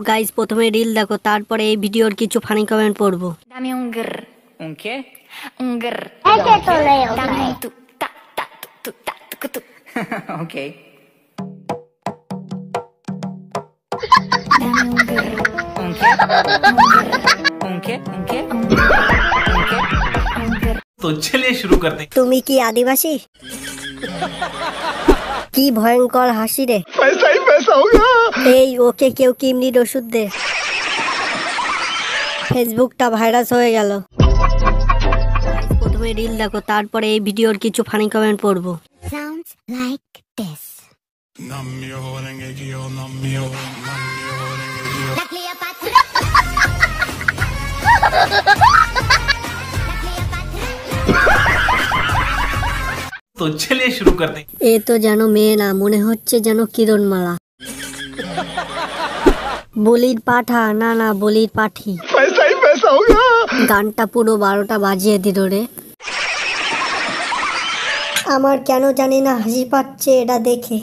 Guys প্রথমে reel দেখো, তারপরে এই ভিডিওর কিছু ফানি কমেন্ট পড়বো। Dame un grr. ¿Un qué? Un grr. Ese to leo. Dame un tu, ta, ta, tu, ta, tu, tu. Ok. Dame un grr. ¿Un qué? ¿Un qué? ¿Un qué? ¿Un qué? तो चलिए शुरू करते हैं। তুমি কি আদিবাসী? কি ভয়ঙ্কর হাসি রে। पैसा ही पैसा होगा। এই ওকে কেউ কিমনির ওষুধ দে। ফেসবুকটা ভাইরাস হয়ে গেল। প্রথমে রিল দেখো, তারপরে এই ভিডিওর কিছু ফানি কমেন্ট পড়বো। Sounds like this. La Cleopatra. तो चलिए शुरू करते हैं। এ তো যেন মেয়ে না, মনে হচ্ছে যেন কিরণমালা। বলির পাঠা, না না বলির পাঠি। पैसा ही पैसा होगा। গানটা পুরো 12টা বাজিয়ে দিল রে। আমার কেন জানি না হাসি পাচ্ছে এটা দেখে।